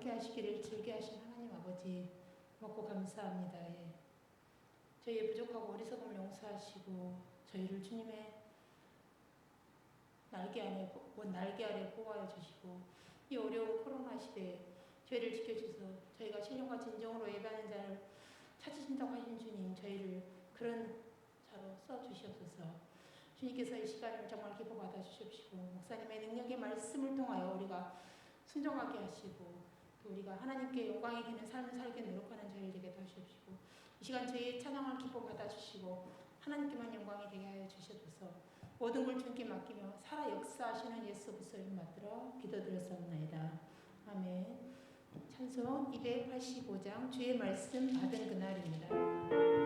함께 하시기를 즐겨 하신 하나님 아버지 고맙고 감사합니다. 예. 저희의 부족하고 어리석음을 용서하시고 저희를 주님의 날개 아래 보호하여 주시고 이 어려운 코로나 시대에 저희를 지켜주셔서 저희가 신령과 진정으로 예배하는 자를 찾으신다고 하신 주님, 저희를 그런 자로 써주시옵소서. 주님께서 이 시간을 정말 기뻐 받아주십시고 목사님의 능력의 말씀을 통하여 우리가 순종하게 하시고 또 우리가 하나님께 영광이 되는 삶을 살게 노력하는 저희를 되게 도와주십시고 이 시간 저희의 찬양을 기뻐 받아주시고 하나님께만 영광이 되게 하여 주셔서 모든 걸 주님께 맡기며 살아 역사하시는 예수 그리스도 이름 받들어 기도드렸사옵나이다. 아멘. 찬송 285장 주의 말씀 받은 그날입니다.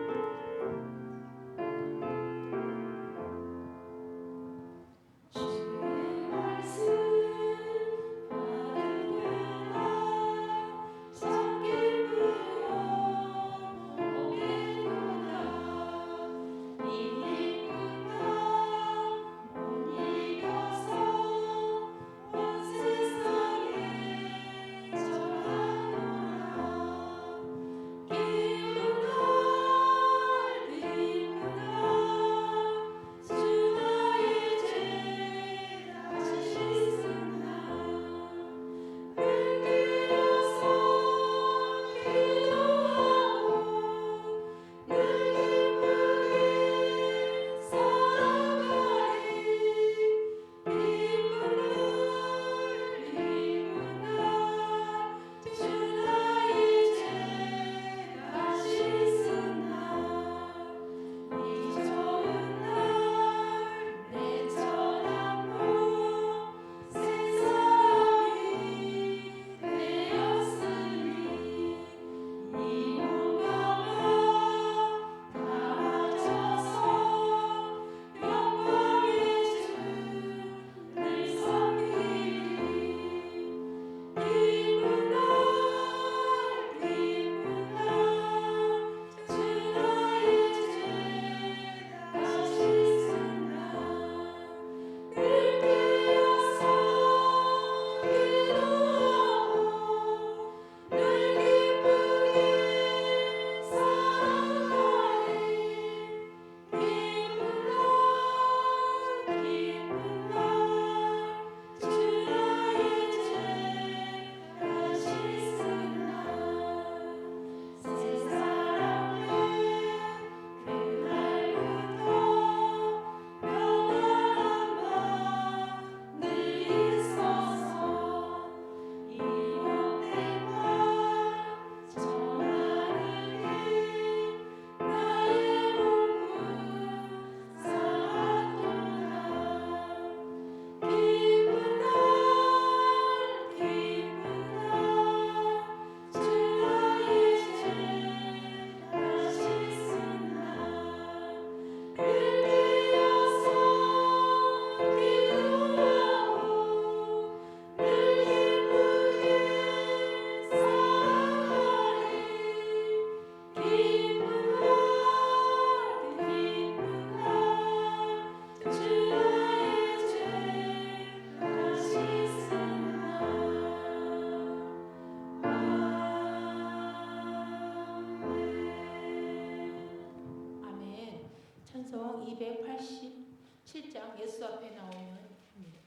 찬송 287장 예수 앞에 나오면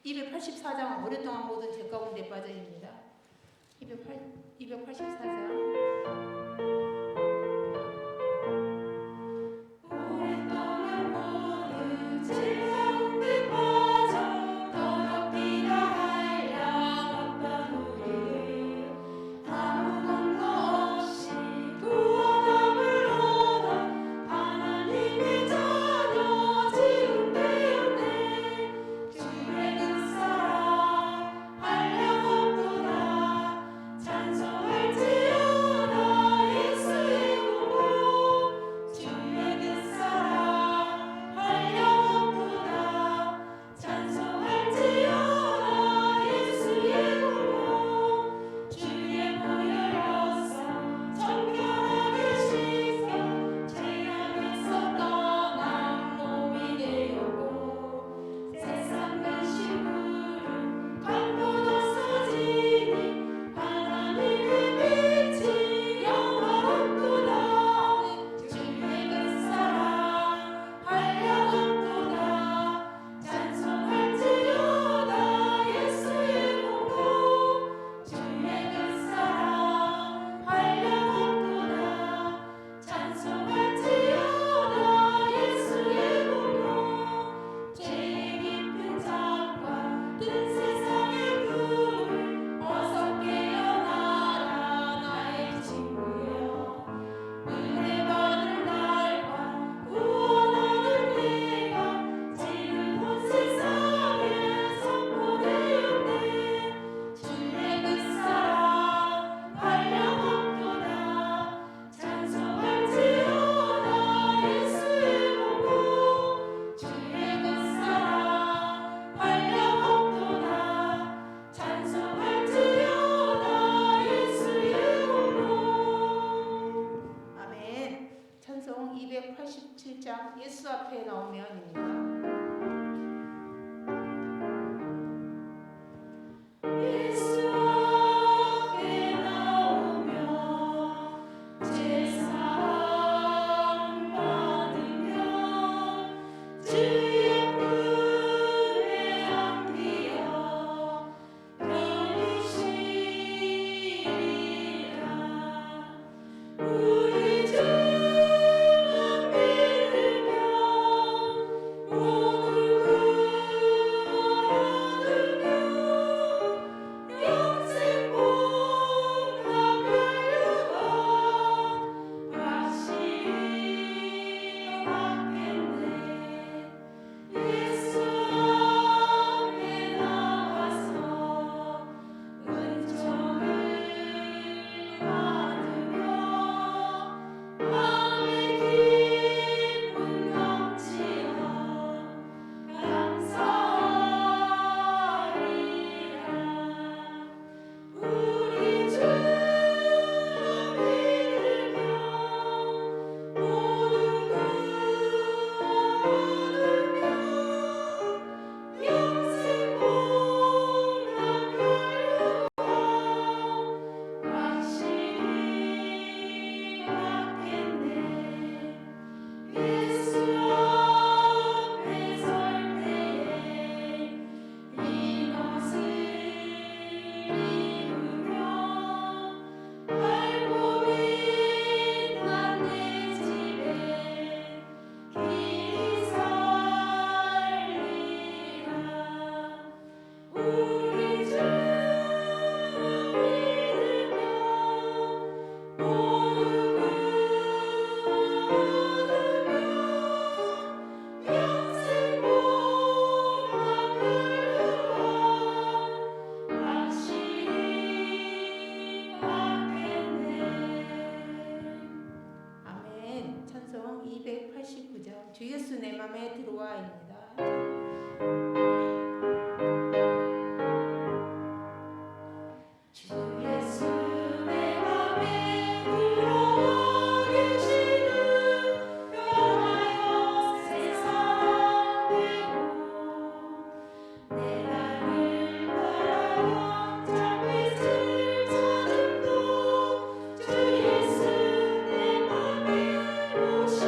284장은 오랫동안 모든 죄 가운데 빠져입니다. 284장 찬송할지어다 예수 앞에 나오면입니다. 예수 앞에 나오면 제사함 받으며 주의 품에 안기어 편히쉬리라. 우리 주 주 예수 내 맘에 들어와입니다. 주 예수 내 맘에 들어와 계시는 변하여 세상에도 내 나를 바라여 참빛을 찾음도 주 예수 내 맘에 오시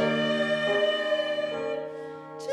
주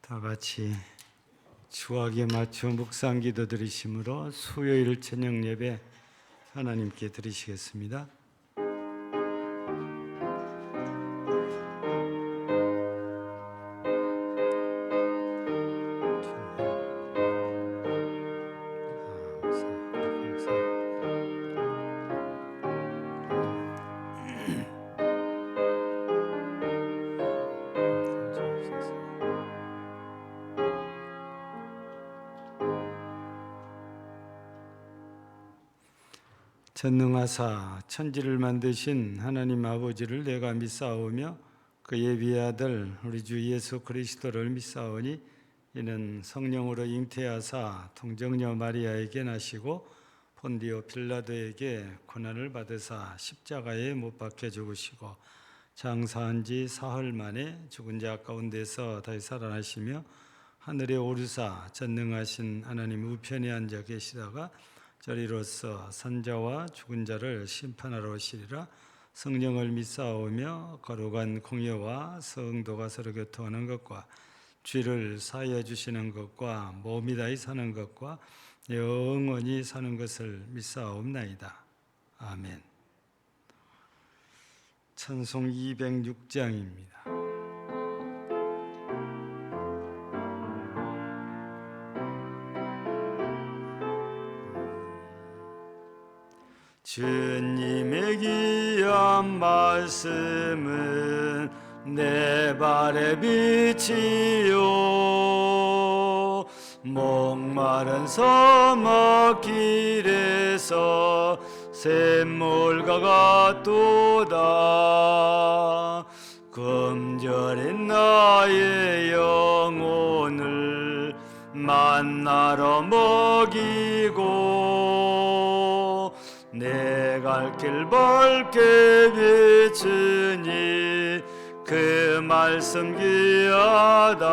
다 같이 주학에 맞춰 묵상 기도 드리심으로 수요일 저녁 예배 하나님께 드리시겠습니다. 전능하사 천지를 만드신 하나님 아버지를 내가 믿사오며 그의 위아들 우리 주 예수 그리스도를 믿사오니 이는 성령으로 잉태하사 통정녀 마리아에게 나시고 본디오 빌라도에게 고난을 받으사 십자가에 못 박혀 죽으시고 장사한 지 사흘 만에 죽은 자 가운데서 다시 살아나시며 하늘에 오르사 전능하신 하나님 우편에 앉아 계시다가 저리로서 산자와 죽은 자를 심판하러 오시리라. 성령을 믿사오며 거룩한 공예와 성도가 서로 교통하는 것과 죄를 사하여 주시는 것과 몸이 다히 사는 것과 영원히 사는 것을 믿사옵나이다. 아멘. 찬송 206장입니다. 주님의 귀한 말씀은 내 발의 빛이요 목마른 사막길에서 샘물과 같도다. 금절인 나의 영혼을 만나러 먹이고 내 갈 길 밝게 비추니 그 말씀 귀하다.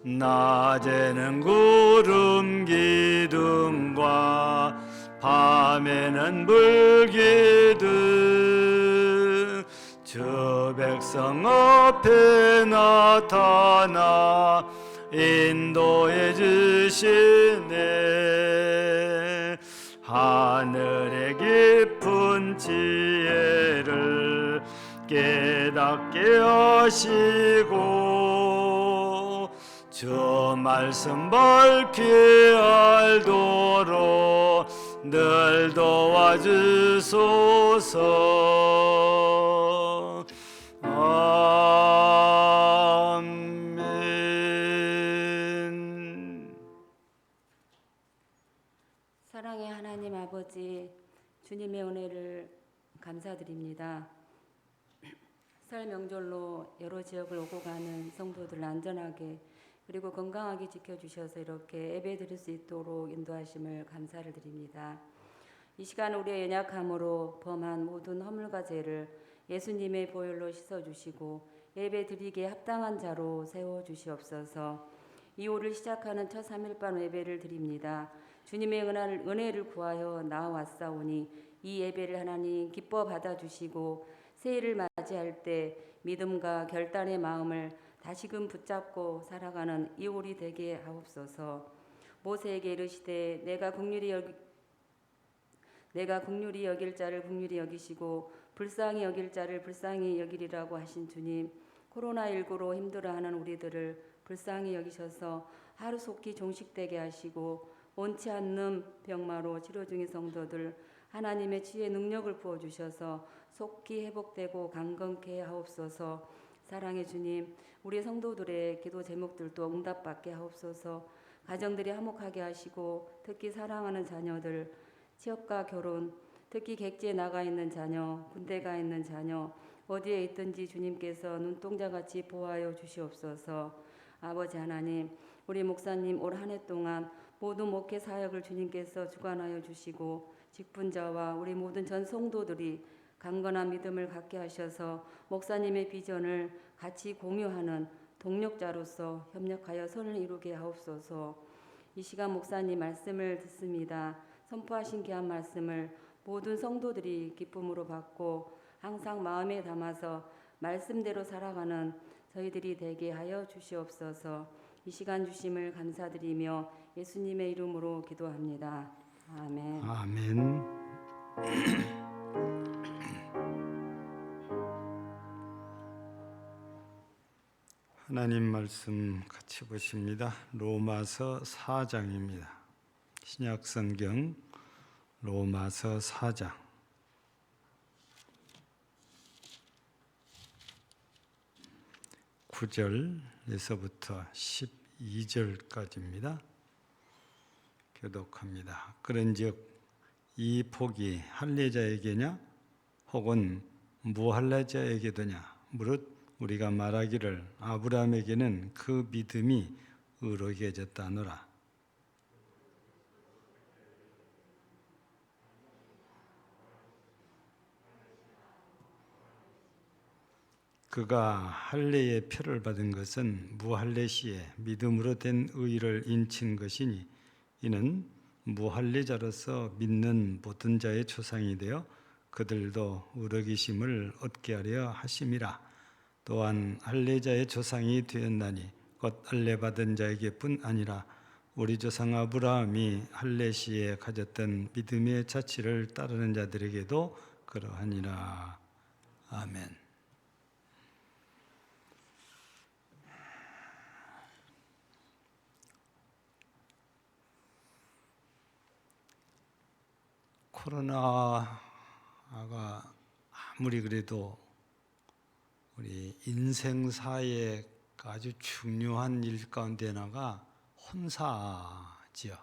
낮에는 구름 기둥과 밤에는 불기둥 주 백성 앞에 나타나 인도해 주시네. 하늘의 깊은 지혜를 깨닫게 하시고 주 말씀 밝히 알도록 늘 도와주소서. 아멘. 사랑의 하나님 아버지, 주님의 은혜를 감사드립니다. 설 명절로 여러 지역을 오고 가는 성도들 안전하게 그리고 건강하게 지켜주셔서 이렇게 예배 드릴 수 있도록 인도하심을 감사를 드립니다. 이 시간 우리의 연약함으로 범한 모든 허물과 죄를 예수님의 보혈로 씻어주시고 예배 드리기에 합당한 자로 세워주시옵소서. 2호를 시작하는 첫 3일반 예배를 드립니다. 주님의 은혜를 구하여 나아왔사오니 이 예배를 하나님 기뻐 받아주시고 새해를 맞이할 때 믿음과 결단의 마음을 다시금 붙잡고 살아가는 2월이 되게 하옵소서. 모세에게 이르시되 내가 긍휼히 여길 자를 긍휼히 여기시고 불쌍히 여길 자를 불쌍히 여기리라고 하신 주님, 코로나19로 힘들어하는 우리들을 불쌍히 여기셔서 하루속히 종식되게 하시고 원치 않는 병마로 치료 중인 성도들 하나님의 치유의 능력을 부어주셔서 속히 회복되고 강건케 하옵소서. 사랑의 주님, 우리 성도들의 기도 제목들도 응답받게 하옵소서. 가정들이 화목하게 하시고 특히 사랑하는 자녀들 취업과 결혼, 특히 객지에 나가 있는 자녀, 군대 가 있는 자녀 어디에 있든지 주님께서 눈동자같이 보호하여 주시옵소서. 아버지 하나님, 우리 목사님 올 한 해 동안 모든 목회 사역을 주님께서 주관하여 주시고 직분자와 우리 모든 전 성도들이 강건한 믿음을 갖게 하셔서 목사님의 비전을 같이 공유하는 동력자로서 협력하여 선을 이루게 하옵소서. 이 시간 목사님 말씀을 듣습니다. 선포하신 귀한 말씀을 모든 성도들이 기쁨으로 받고 항상 마음에 담아서 말씀대로 살아가는 저희들이 되게 하여 주시옵소서. 이 시간 주심을 감사드리며 예수님의 이름으로 기도합니다. 아멘. 아멘. 하나님 말씀 같이 보십니다. 로마서 4장입니다. 신약 성경 로마서 4장 9절에서부터 12절까지입니다. 교독합니다. 그런즉 이 복이 할례자에게냐 혹은 무할례자에게더냐 무릇 우리가 말하기를 아브라함에게는 그 믿음이 의롭게 여겼다노라. 그가 할례의 표를 받은 것은 무할례 시에 믿음으로 된 의를 인친 것이니 이는 무할례자로서 믿는 모든 자의 조상이 되어 그들도 의롭심을 얻게 하려 하심이라. 또한 할례자의 조상이 되었나니 곧 할례 받은 자에게뿐 아니라 우리 조상 아브라함이 할례 시에 가졌던 믿음의 자취를 따르는 자들에게도 그러하니라. 아멘. 코로나가 아무리 그래도 우리 인생사의 아주 중요한 일 가운데 하나가 혼사지요.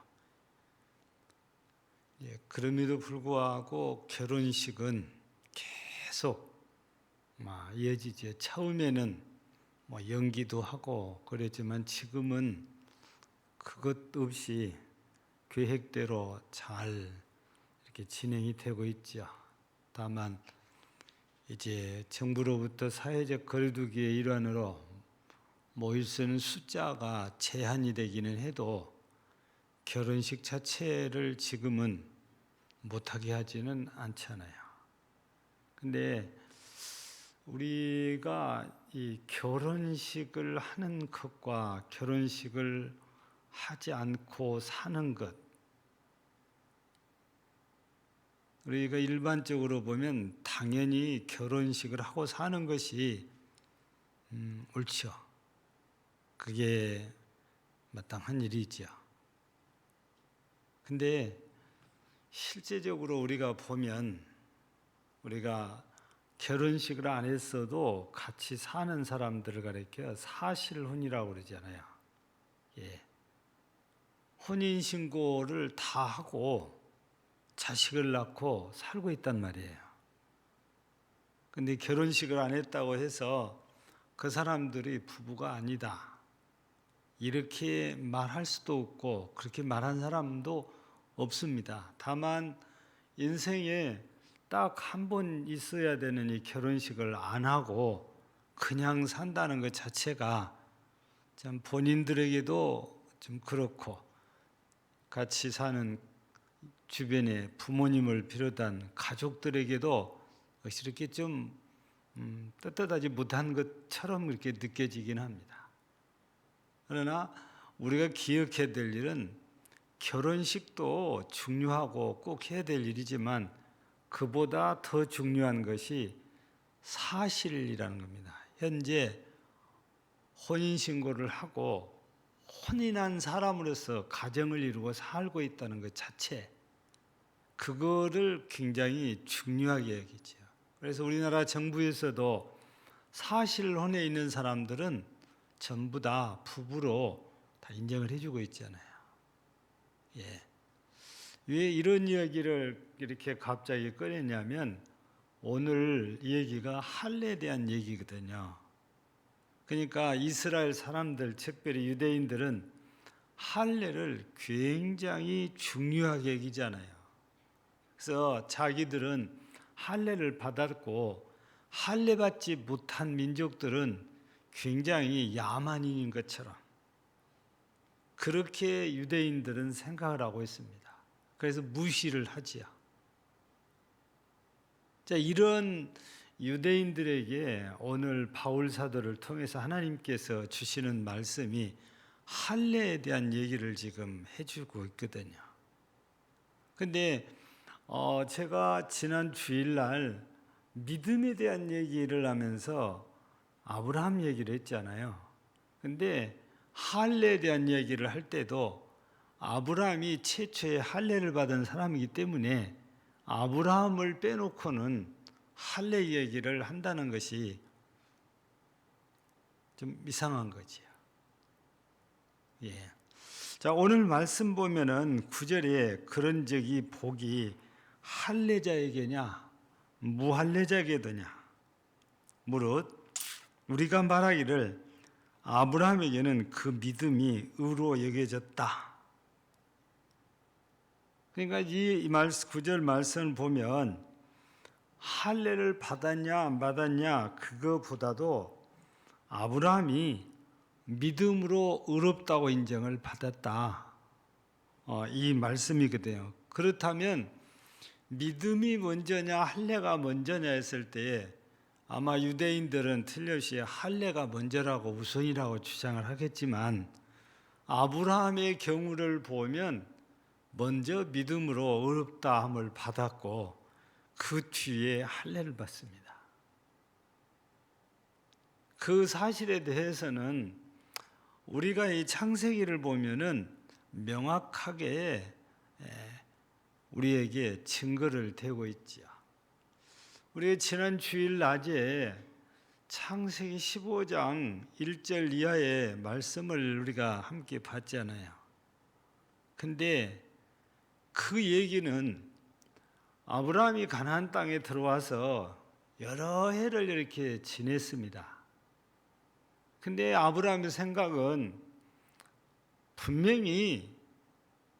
그럼에도 불구하고 결혼식은 계속 이어지죠. 처음에는 연기도 하고 그랬지만 지금은 그것 없이 계획대로 잘 이렇게 진행이 되고 있죠. 다만 이제 정부로부터 사회적 거리두기의 일환으로 모일 수 있는 숫자가 제한이 되기는 해도 결혼식 자체를 지금은 못하게 하지는 않잖아요. 근데 우리가 이 결혼식을 하는 것과 결혼식을 하지 않고 사는 것, 우리가 일반적으로 보면 당연히 결혼식을 하고 사는 것이 옳죠. 그게 마땅한 일이죠. 근데 실제적으로 우리가 보면 우리가 결혼식을 안 했어도 같이 사는 사람들을 가리켜 사실혼이라고 그러잖아요. 혼인신고를 다 하고 자식을 낳고 살고 있단 말이에요. 근데 결혼식을 안 했다고 해서 그 사람들이 부부가 아니다, 이렇게 말할 수도 없고 그렇게 말한 사람도 없습니다. 다만 인생에 딱 한 번 있어야 되는 이 결혼식을 안 하고 그냥 산다는 것 자체가 참 본인들에게도 좀 그렇고 같이 사는 주변의 부모님을 비롯한 가족들에게도 이렇게 좀 떳떳하지 못한 것처럼 이렇게 느껴지긴 합니다. 그러나 우리가 기억해야 될 일은 결혼식도 중요하고 꼭 해야 될 일이지만 그보다 더 중요한 것이 사실이라는 겁니다. 현재 혼인신고를 하고 혼인한 사람으로서 가정을 이루고 살고 있다는 것 자체, 그거를 굉장히 중요하게 여기죠. 그래서 우리나라 정부에서도 사실혼에 있는 사람들은 전부 다 부부로 다 인정을 해주고 있잖아요. 왜 이런 이야기를 이렇게 갑자기 꺼냈냐면 오늘 얘기가 할례에 대한 얘기거든요. 그러니까 이스라엘 사람들, 특별히 유대인들은 할례를 굉장히 중요하게 여기잖아요. 그래서 자기들은 할례를 받았고 할례 받지 못한 민족들은 굉장히 야만인인 것처럼 그렇게 유대인들은 생각을 하고 있습니다. 그래서 무시를 하지요. 자, 이런 유대인들에게 오늘 바울 사도를 통해서 하나님께서 주시는 말씀이 할례에 대한 얘기를 지금 해주고 있거든요. 근데 제가 지난 주일날 믿음에 대한 얘기를 하면서 아브라함 얘기를 했잖아요. 근데 할례에 대한 얘기를 할 때도 아브라함이 최초의 할례를 받은 사람이기 때문에 아브라함을 빼놓고는 할례 얘기를 한다는 것이 좀 이상한 거지요. 예. 자, 오늘 말씀 보면은 9절에 그런적이 복이 할례자에게냐 무할례자에게더냐 무릇 우리가 말하기를 아브라함에게는 그 믿음이 의로 여겨졌다. 그러니까 이 9절 말씀을 보면 할례를 받았냐 안 받았냐 그거보다도 아브라함이 믿음으로 의롭다고 인정을 받았다. 이 말씀이거든요. 그렇다면 믿음이 먼저냐 할례가 먼저냐 했을 때 아마 유대인들은 틀렸이 할례가 먼저라고 우선이라고 주장을 하겠지만 아브라함의 경우를 보면 먼저 믿음으로 의롭다함을 받았고 그 뒤에 할례를 받습니다. 그 사실에 대해서는 우리가 이 창세기를 보면은 명확하게 우리에게 증거를 대고 있지요. 우리 지난 주일 낮에 창세기 15장 1절 이하의 말씀을 우리가 함께 봤잖아요. 근데 그 얘기는 아브라함이 가나안 땅에 들어와서 여러 해를 이렇게 지냈습니다. 근데 아브라함의 생각은 분명히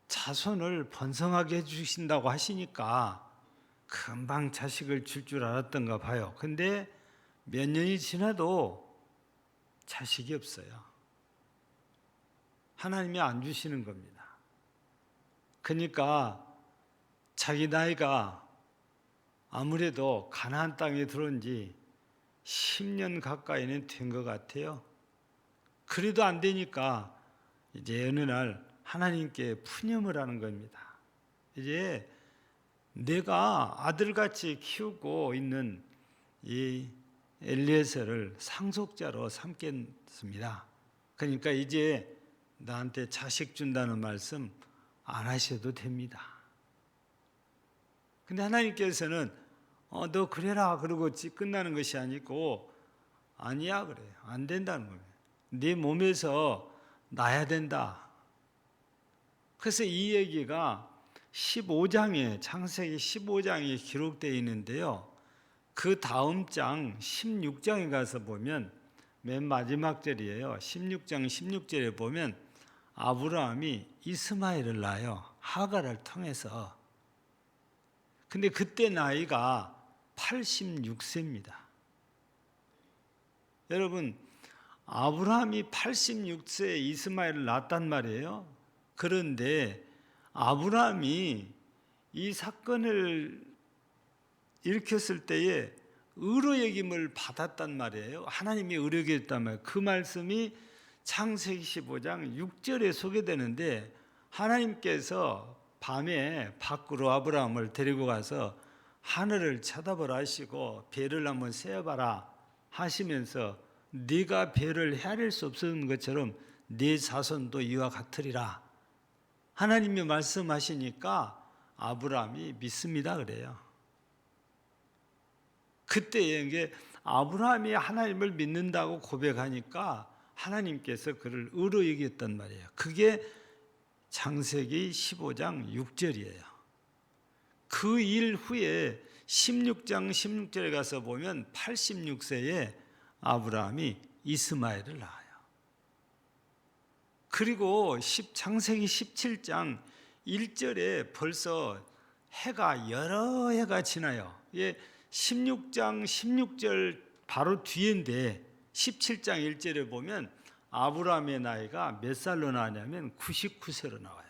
자손을 번성하게 해주신다고 하시니까 금방 자식을 줄 줄 알았던가 봐요. 근데 몇 년이 지나도 자식이 없어요. 하나님이 안 주시는 겁니다. 그러니까 자기 나이가 아무래도 가나안 땅에 들어온 지 10년 가까이는 된 것 같아요. 그래도 안 되니까 이제 어느 날 하나님께 푸념을 하는 겁니다. 이제 내가 아들같이 키우고 있는 이 엘리에셀을 상속자로 삼겠습니다. 그러니까 이제 나한테 자식 준다는 말씀 안 하셔도 됩니다. 근데 하나님께서는 너 그래라 그러고 끝나는 것이 아니고 아니야 그래요. 안 된다는 거예요. 네 몸에서 나야 된다. 그래서 이 얘기가 15장에 창세기 15장에 기록되어 있는데요. 그 다음 장 16장에 가서 보면 맨 마지막 절이에요. 16장 16절에 보면 아브라함이 이스마엘을 낳아요. 하갈을 통해서. 근데 그때 나이가 86세입니다. 여러분, 아브라함이 86세에 이스마엘을 낳았단 말이에요. 그런데 아브라함이 이 사건을 일으켰을 때에 의로 여김을 받았단 말이에요. 하나님이 의로 여겼단 말이에요. 그 말씀이 창세기 15장 6절에 소개되는데 하나님께서 밤에 밖으로 아브라함을 데리고 가서 하늘을 쳐다보라 하시고 별을 한번 세어봐라 하시면서 네가 별을 헤아릴 수 없었던 것처럼 네 자손도 이와 같으리라. 하나님이 말씀하시니까 아브라함이 믿습니다 그래요. 그때 이게 아브라함이 하나님을 믿는다고 고백하니까 하나님께서 그를 의로 여겼단 말이에요. 그게 창세기 15장 6절이에요. 그 일 후에 16장 16절에 가서 보면 86세에 아브라함이 이스마엘을 낳아요. 그리고 창세기 17장 1절에 벌써 해가 여러 해가 지나요. 16장 16절 바로 뒤인데 17장 1절에 보면 아브라함의 나이가 몇 살로 나왔냐면 99세로 나와요.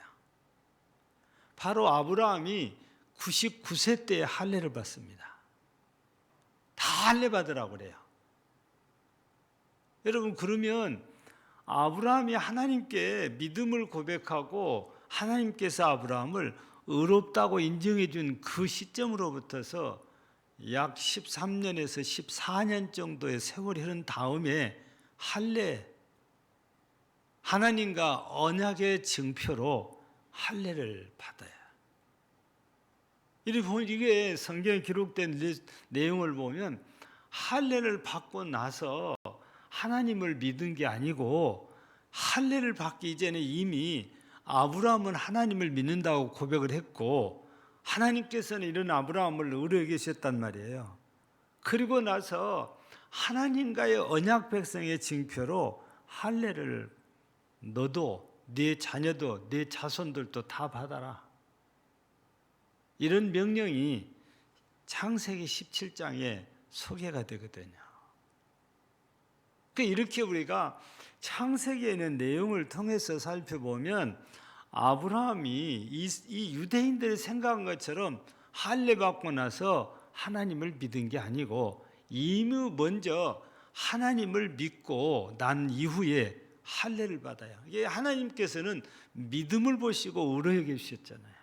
바로 아브라함이 99세 때 할례를 받습니다. 다 할례 받으라고 그래요. 여러분, 그러면 아브라함이 하나님께 믿음을 고백하고 하나님께서 아브라함을 의롭다고 인정해 준 그 시점으로부터서 약 13년에서 14년 정도의 세월이 흐른 다음에 할례, 하나님과 언약의 증표로 할례를 받아요. 이게 성경에 기록된 내용을 보면 할례를 받고 나서 하나님을 믿은 게 아니고 할례를 받기 이전에 이미 아브라함은 하나님을 믿는다고 고백을 했고 하나님께서는 이런 아브라함을 의뢰해 계셨단 말이에요. 그리고 나서 하나님과의 언약 백성의 증표로 할례를 너도 네 자녀도 네 자손들도 다 받아라. 이런 명령이 창세기 17장에 소개가 되거든요. 이렇게 우리가 창세기에 있는 내용을 통해서 살펴보면 아브라함이 이 유대인들이 생각한 것처럼 할례 받고 나서 하나님을 믿은 게 아니고 이미 먼저 하나님을 믿고 난 이후에 할례를 받아요. 이게 하나님께서는 믿음을 보시고 의뢰해 주셨잖아요.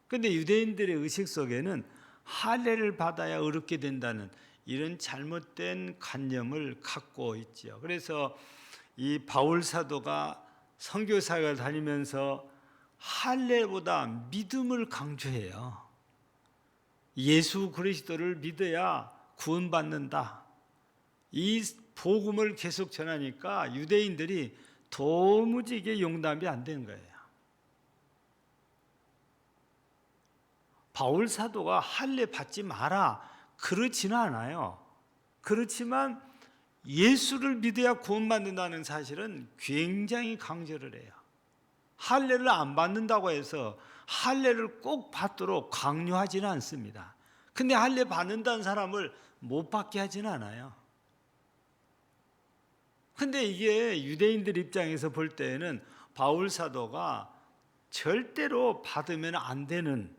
그런데 유대인들의 의식 속에는 할례를 받아야 의롭게 된다는 이런 잘못된 관념을 갖고 있죠. 그래서 이 바울 사도가 선교사역을 다니면서 할례보다 믿음을 강조해요. 예수 그리스도를 믿어야 구원받는다. 이 복음을 계속 전하니까 유대인들이 도무지 이게 용납이 안 되는 거예요. 바울 사도가 할례 받지 마라 그렇지는 않아요. 그렇지만 예수를 믿어야 구원받는다는 사실은 굉장히 강조를 해요. 할례를 안 받는다고 해서 할례를 꼭 받도록 강요하지는 않습니다. 근데 할례 받는다는 사람을 못 받게 하지는 않아요. 근데 이게 유대인들 입장에서 볼 때에는 바울 사도가 절대로 받으면 안 되는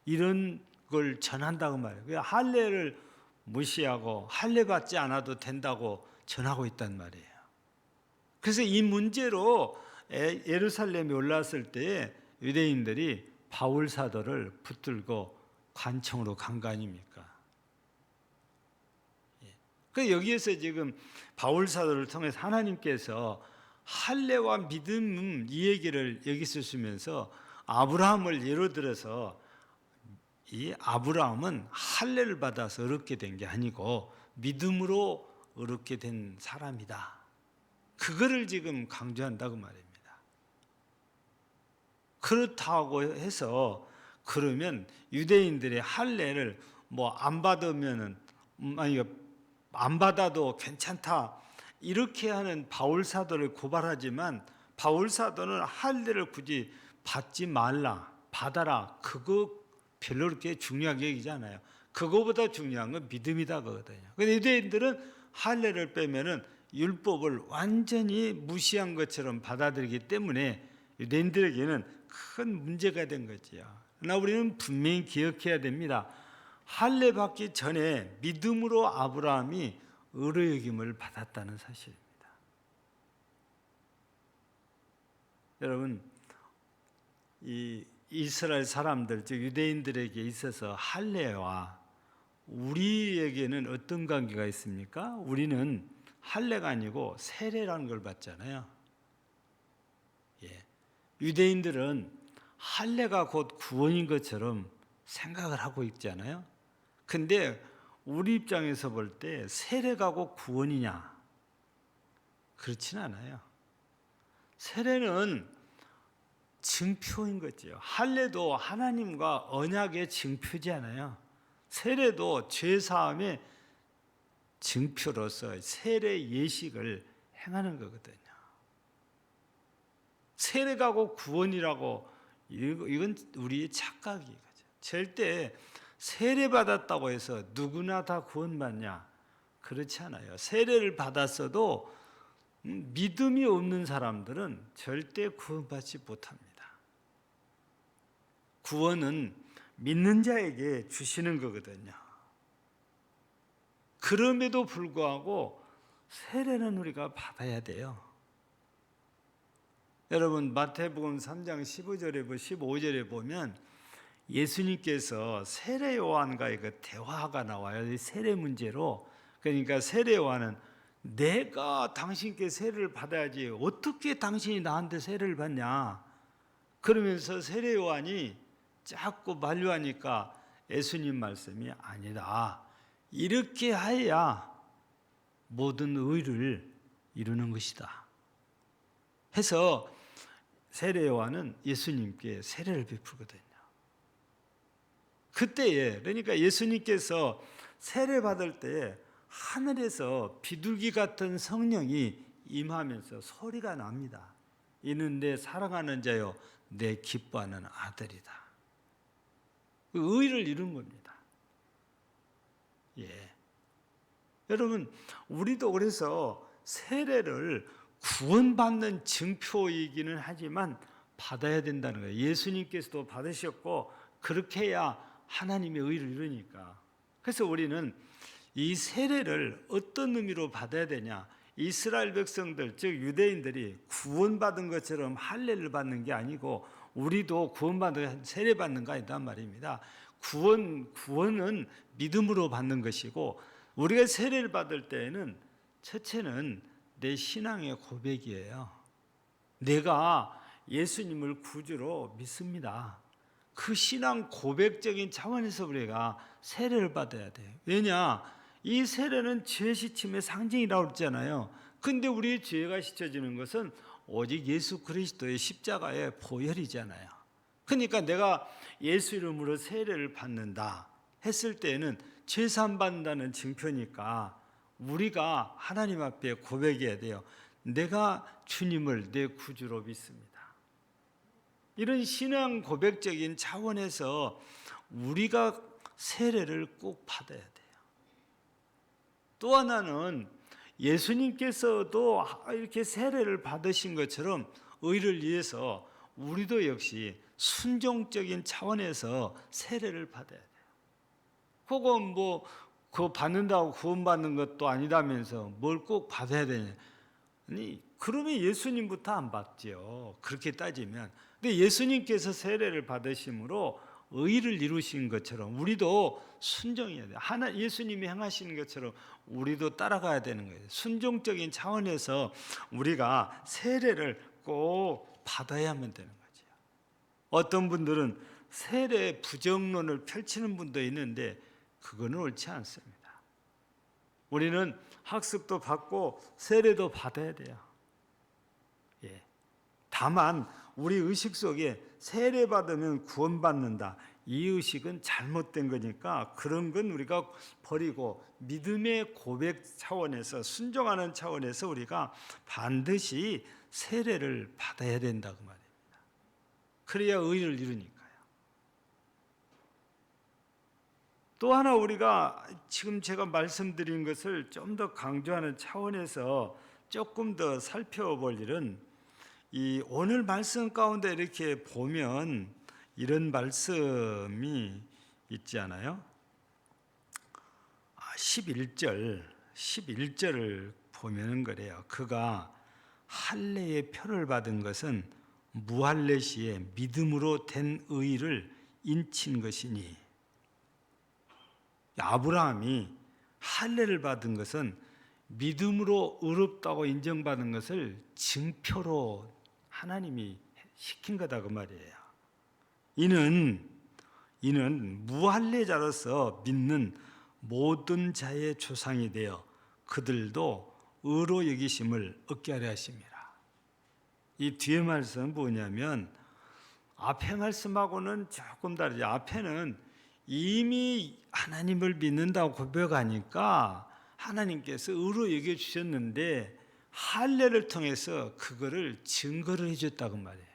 이런 걸 전한다고 말이에요. 할례를 무시하고 할례 받지 않아도 된다고 전하고 있단 말이에요. 그래서 이 문제로 예루살렘에 올라왔을 때 유대인들이 바울 사도를 붙들고 관청으로 간 거 아닙니까? 그 여기에서 지금 바울 사도를 통해서 하나님께서 할례와 믿음 이 얘기를 여기 쓰시면서 아브라함을 예로 들어서 이 아브라함은 할례를 받아서 의롭게 된 게 아니고 믿음으로 의롭게 된 사람이다. 그거를 지금 강조한다고 말입니다. 그렇다고 해서 그러면 유대인들의 할례를 뭐 안 받으면은 아니 안 받아도 괜찮다 이렇게 하는 바울 사도를 고발하지만 바울 사도는 할례를 굳이 받지 말라 받아라 그거 별로 그렇게 중요하게 얘기하지 않아요. 그거보다 중요한 건 믿음이다 그거거든요. 근데 유대인들은 할례를 빼면은 율법을 완전히 무시한 것처럼 받아들이기 때문에 유대인들에게는 큰 문제가 된 거지요. 그러나 우리는 분명히 기억해야 됩니다. 할례 받기 전에 믿음으로 아브라함이 의로 여김을 받았다는 사실입니다. 여러분, 이 이스라엘 사람들, 즉 유대인들에게 있어서 할례와 우리에게는 어떤 관계가 있습니까? 우리는 할례가 아니고 세례라는 걸 받잖아요. 유대인들은 할례가 곧 구원인 것처럼 생각을 하고 있잖아요. 근데 우리 입장에서 볼 때 세례가 곧 구원이냐? 그렇진 않아요. 세례는 증표인 거죠. 할례도 하나님과 언약의 증표잖아요. 세례도 죄사함의 증표로서 세례 예식을 행하는 거거든요. 세례가 곧 구원이라고 이건 우리의 착각이거든요. 절대 세례 받았다고 해서 누구나 다 구원받냐? 그렇지 않아요. 세례를 받았어도 믿음이 없는 사람들은 절대 구원받지 못합니다. 구원은 믿는 자에게 주시는 거거든요. 그럼에도 불구하고 세례는 우리가 받아야 돼요. 여러분 마태복음 3장 15절에 보면 예수님께서 세례 요한과의 그 대화가 나와요. 세례 문제로. 그러니까 세례 요한은 내가 당신께 세례를 받아야지 어떻게 당신이 나한테 세례를 받냐. 그러면서 세례 요한이 자꾸 만류하니까 예수님 말씀이 아니다. 이렇게 해야 모든 의를 이루는 것이다. 해서 세례 요한은 예수님께 세례를 베풀거든요. 그때에 그러니까 예수님께서 세례 받을 때 하늘에서 비둘기 같은 성령이 임하면서 소리가 납니다. 이는 내 사랑하는 자요 내 기뻐하는 아들이다. 의를 이룬 겁니다. 예. 여러분 우리도 그래서 세례를 구원받는 증표이기는 하지만 받아야 된다는 거예요. 예수님께서도 받으셨고 그렇게 해야 하나님의 의를 이루니까. 그래서 우리는 이 세례를 어떤 의미로 받아야 되냐. 이스라엘 백성들 즉 유대인들이 구원받은 것처럼 할례를 받는 게 아니고 우리도 구원받은 세례 받는 거 아니단 말입니다. 구원은 믿음으로 받는 것이고 우리가 세례를 받을 때에는 첫째는 내 신앙의 고백이에요. 내가 예수님을 구주로 믿습니다. 그 신앙 고백적인 차원에서 우리가 세례를 받아야 돼요. 왜냐? 이 세례는 죄 씻음의 상징이라고 했잖아요. 근데 우리의 죄가 씻어지는 것은 오직 예수 그리스도의 십자가의 보혈이잖아요. 그러니까 내가 예수 이름으로 세례를 받는다 했을 때에는 죄 사함 받는다는 증표니까 우리가 하나님 앞에 고백해야 돼요. 내가 주님을 내 구주로 믿습니다. 이런 신앙 고백적인 차원에서 우리가 세례를 꼭 받아야 돼요. 또 하나는 예수님께서도 이렇게 세례를 받으신 것처럼 의를 위해서 우리도 역시 순종적인 차원에서 세례를 받아야 돼요. 그건 그거 받는다고 구원받는 것도 아니다면서 뭘 꼭 받아야 되냐. 아니, 그러면 예수님부터 안 받죠. 그렇게 따지면. 근데 예수님께서 세례를 받으심으로 의를 이루신 것처럼 우리도 순종해야 돼요. 예수님이 행하시는 것처럼 우리도 따라가야 되는 거예요. 순종적인 차원에서 우리가 세례를 꼭 받아야만 되는 거죠. 어떤 분들은 세례 부정론을 펼치는 분도 있는데 그거는 옳지 않습니다. 우리는 학습도 받고 세례도 받아야 돼요. 예. 다만 우리 의식 속에 세례 받으면 구원받는다. 이 의식은 잘못된 거니까 그런 건 우리가 버리고 믿음의 고백 차원에서 순종하는 차원에서 우리가 반드시 세례를 받아야 된다고 말입니다. 그래야 의를 이루니까요. 또 하나 우리가 지금 제가 말씀드린 것을 좀 더 강조하는 차원에서 조금 더 살펴볼 일은 이 오늘 말씀 가운데 이렇게 보면 이런 말씀이 있지 않아요? 11절을 보면은 그래요. 그가 할례의 표를 받은 것은 무할례 시에 믿음으로 된 의를 인친 것이니. 아브라함이 할례를 받은 것은 믿음으로 의롭다고 인정받은 것을 증표로 하나님이 시킨 거다 그 말이에요. 이는 무할례자로서 믿는 모든 자의 조상이 되어 그들도 의로 여기심을 얻게 하려 하심이라. 이 뒤에 말씀은 뭐냐면 앞에 말씀하고는 조금 다르죠. 앞에는 이미 하나님을 믿는다고 고백하니까 하나님께서 의로 여겨주셨는데 할례를 통해서 그거를 증거를 해줬다고 말이에요.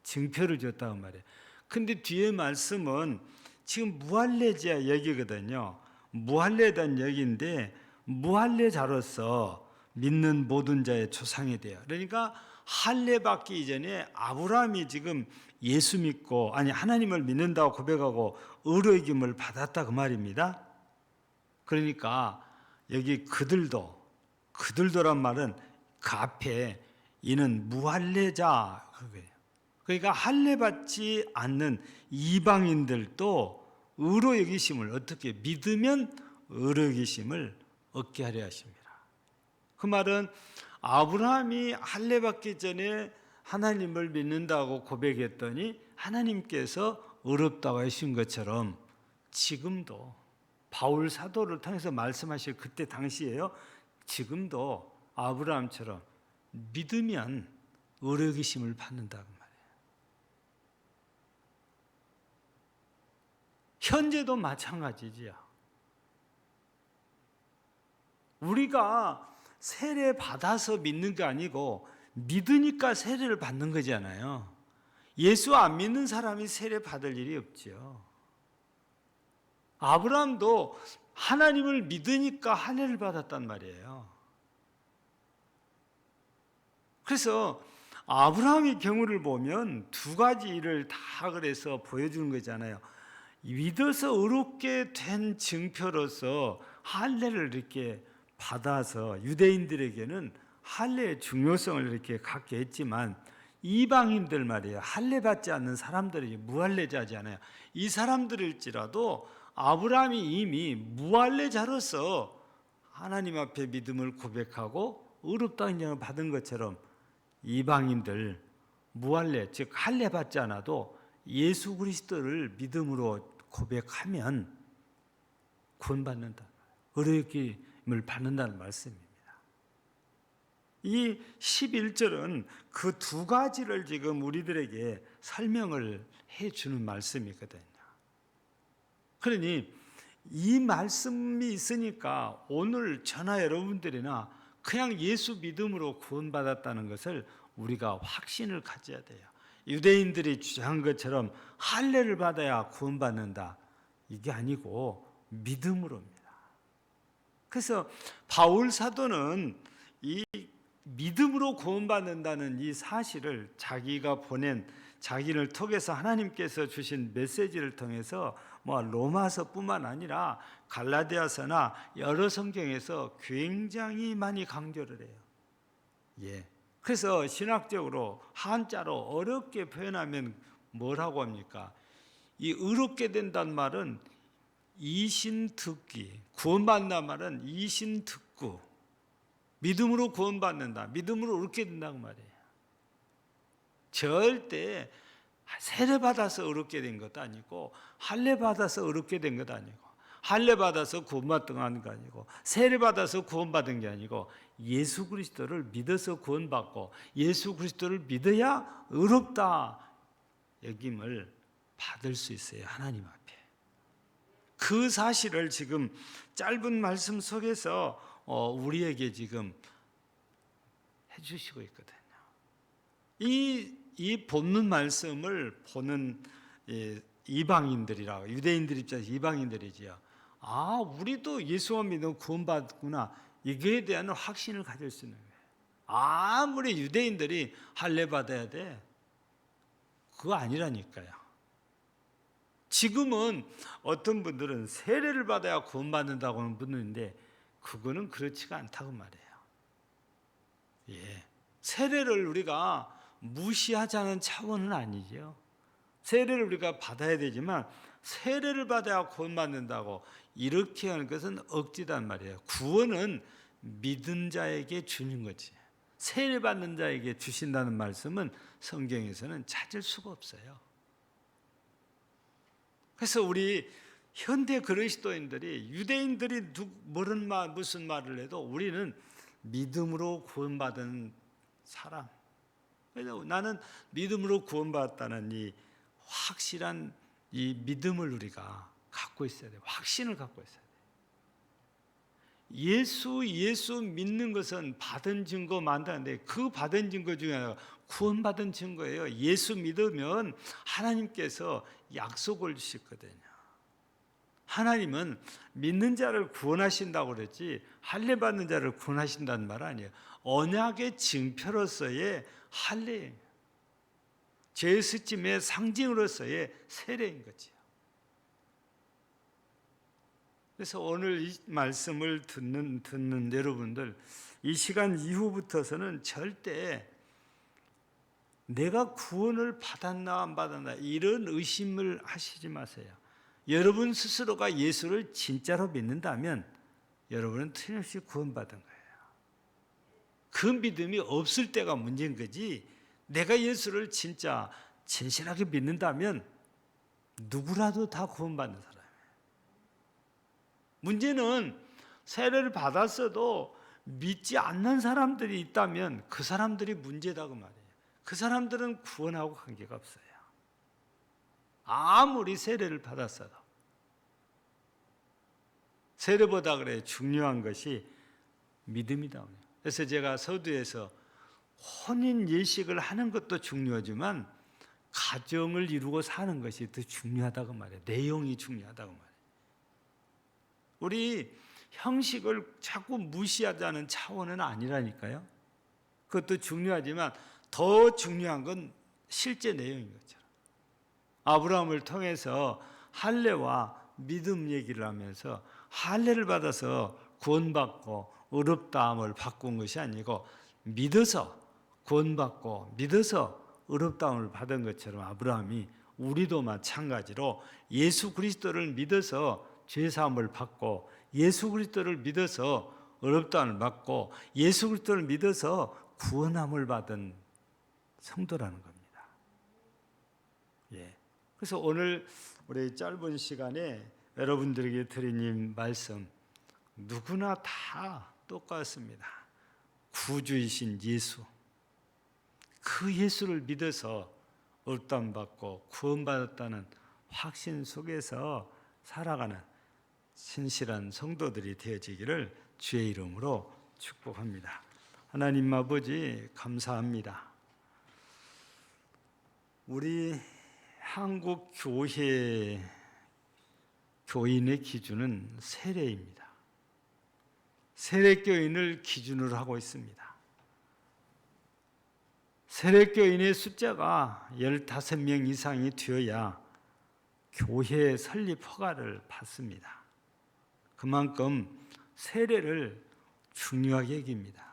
증표를 줬다고 말이에요. 근데 뒤에 말씀은 지금 무할례자 얘기거든요. 무할례에 대한 얘기인데 무할례자로서 믿는 모든 자의 조상이 돼요. 그러니까 할례 받기 이전에 아브라함이 지금 예수 믿고 하나님을 믿는다고 고백하고 의로 여김을 받았다 그 말입니다. 그러니까 여기 그들도란 말은 그 앞에 이는 무할례자 그거예요. 그러니까 할례받지 않는 이방인들도 의로 여기심을 어떻게 믿으면 의로 여기심을 얻게 하려 하십니다. 그 말은 아브라함이 할례받기 전에 하나님을 믿는다고 고백했더니 하나님께서 의롭다고 하신 것처럼 지금도 바울 사도를 통해서 말씀하실 그때 당시에요. 지금도 아브라함처럼 믿으면 의로 여기심을 받는다고 말이에요. 현재도 마찬가지지요. 우리가 세례 받아서 믿는 게 아니고 믿으니까 세례를 받는 거잖아요. 예수 안 믿는 사람이 세례 받을 일이 없죠. 아브라함도 하나님을 믿으니까 할례를 받았단 말이에요. 그래서 아브라함의 경우를 보면 두 가지 일을 다 그래서 보여주는 거잖아요. 믿어서 의롭게 된 증표로서 할례를 이렇게 받아서 유대인들에게는 할례의 중요성을 이렇게 갖게 했지만 이방인들 말이에요. 할례 받지 않는 사람들이 무할례자잖아요. 이 사람들일지라도 아브라함이 이미 무할례자로서 하나님 앞에 믿음을 고백하고 의롭다는 인정을 받은 것처럼 이방인들 무할례 즉 할례 받지 않아도 예수 그리스도를 믿음으로 고백하면 구원받는다. 의롭임을 받는다는 말씀입니다. 이 11절은 그 두 가지를 지금 우리들에게 설명을 해주는 말씀이거든요. 그러니 이 말씀이 있으니까 오늘 저나 여러분들이나 그냥 예수 믿음으로 구원받았다는 것을 우리가 확신을 가져야 돼요. 유대인들이 주장한 것처럼 할례를 받아야 구원받는다. 이게 아니고 믿음으로입니다. 그래서 바울 사도는 이 믿음으로 구원받는다는 이 사실을 자기가 보낸 자기를 통해서 하나님께서 주신 메시지를 통해서 로마서뿐만 아니라 갈라디아서나 여러 성경에서 굉장히 많이 강조를 해요. 예. 그래서 신학적으로 한자로 어렵게 표현하면 뭐라고 합니까? 이 의롭게 된다는 말은 이신듣기, 구원받는다는 말은 이신듣구, 믿음으로 구원받는다, 믿음으로 의롭게 된다고 말이에요. 절대 세례 받아서 의롭게 된 것도 아니고 할례 받아서 의롭게 된 것도 아니고 할례 받아서 구원받은 거 아니고 세례 받아서 구원받은 게 아니고 예수 그리스도를 믿어서 구원받고 예수 그리스도를 믿어야 의롭다 여김을 받을 수 있어요. 하나님 앞에. 그 사실을 지금 짧은 말씀 속에서 우리에게 지금 해주시고 있거든요. 이 본문 말씀을 보는 이방인들이라고, 유대인들 입장에서 이방인들이지요. 아, 우리도 예수만 믿으면 구원받구나. 이거에 대한 확신을 가질 수 있는 거예요. 아무리 유대인들이 할례 받아야 돼. 그거 아니라니까요. 지금은 어떤 분들은 세례를 받아야 구원받는다고 하는 분들인데 그거는 그렇지가 않다고 말해요. 예. 세례를 우리가 무시하자는 차원은 아니죠. 세례를 우리가 받아야 되지만 세례를 받아야 구원받는다고 이렇게 하는 것은 억지단 말이에요. 구원은 믿은 자에게 주는 거지. 세례 받는 자에게 주신다는 말씀은 성경에서는 찾을 수가 없어요. 그래서 우리 현대 그리스도인들이 유대인들이 무슨 말을 해도 우리는 믿음으로 구원받은 사람. 그래서 나는 믿음으로 구원받았다는 이 확실한 이 믿음을 우리가 갖고 있어야 돼요. 확신을 갖고 있어야 돼요. 예수 믿는 것은 받은 증거 많다는데 그 받은 증거 중에 하나가 구원받은 증거예요. 예수 믿으면 하나님께서 약속을 주셨거든요. 하나님은 믿는 자를 구원하신다고 그랬지 할례 받는 자를 구원하신다는 말 아니에요. 언약의 증표로서의 할례, 죄 스짐의 상징으로서의 세례인 거죠. 그래서 오늘 이 말씀을 듣는 여러분들, 이 시간 이후부터서는 절대 내가 구원을 받았나 안 받았나 이런 의심을 하시지 마세요. 여러분 스스로가 예수를 진짜로 믿는다면 여러분은 틀림없이 구원받은 거예요. 그 믿음이 없을 때가 문제인 거지, 내가 예수를 진짜 진실하게 믿는다면 누구라도 다 구원받는 사람이에요. 문제는 세례를 받았어도 믿지 않는 사람들이 있다면 그 사람들이 문제다 그 말이에요. 그 사람들은 구원하고 관계가 없어요. 아무리 세례를 받았어도. 세례보다 그래 중요한 것이 믿음이다. 그래서 제가 서두에서 혼인 예식을 하는 것도 중요하지만 가정을 이루고 사는 것이 더 중요하다고 말해요. 내용이 중요하다고 말해요. 우리 형식을 자꾸 무시하자는 차원은 아니라니까요. 그것도 중요하지만 더 중요한 건 실제 내용인 것처럼. 아브라함을 통해서 할례와 믿음 얘기를 하면서 할례를 받아서 구원받고 의롭다함을 바꾼 것이 아니고 믿어서 구원받고 믿어서 의롭다함을 받은 것처럼 아브라함이 우리도 마찬가지로 예수 그리스도를 믿어서 죄사함을 받고 예수 그리스도를 믿어서 의롭다함을 받고 예수 그리스도를 믿어서 구원함을 받은 성도라는 겁니다. 예. 그래서 오늘 우리 짧은 시간에 여러분들에게 드린 말씀 누구나 다 똑같습니다. 구주이신 예수, 그 예수를 믿어서 의롭다함 받고 구원받았다는 확신 속에서 살아가는 신실한 성도들이 되어지기를 주의 이름으로 축복합니다. 하나님 아버지 감사합니다. 우리 한국 교인의 기준은 세례입니다. 세례교인을 기준으로 하고 있습니다. 세례교인의 숫자가 15명 이상이 되어야 교회 설립 허가를 받습니다. 그만큼 세례를 중요하게 여깁니다.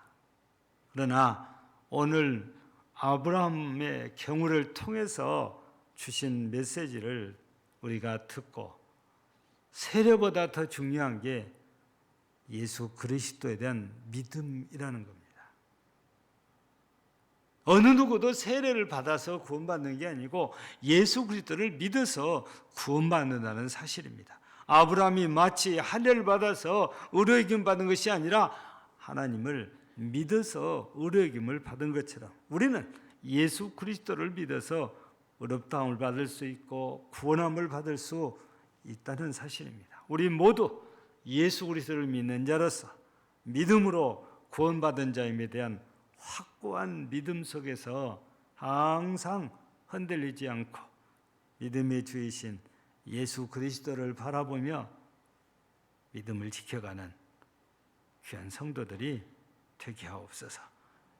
그러나 오늘 아브라함의 경우를 통해서 주신 메시지를 우리가 듣고 세례보다 더 중요한 게 예수 그리스도에 대한 믿음이라는 겁니다. 어느 누구도 세례를 받아서 구원받는 게 아니고 예수 그리스도를 믿어서 구원받는다는 사실입니다. 아브라함이 마치 할례를 받아서 의로여김 받은 것이 아니라 하나님을 믿어서 의로여김을 받은 것처럼 우리는 예수 그리스도를 믿어서 의롭다함을 받을 수 있고 구원함을 받을 수 있다는 사실입니다. 우리 모두 예수 그리스도를 믿는 자로서 믿음으로 구원받은 자임에 대한 확고한 믿음 속에서 항상 흔들리지 않고 믿음의 주이신 예수 그리스도를 바라보며 믿음을 지켜가는 귀한 성도들이 되게 하옵소서.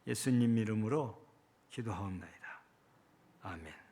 예수님 이름으로 기도하옵나이다. 아멘.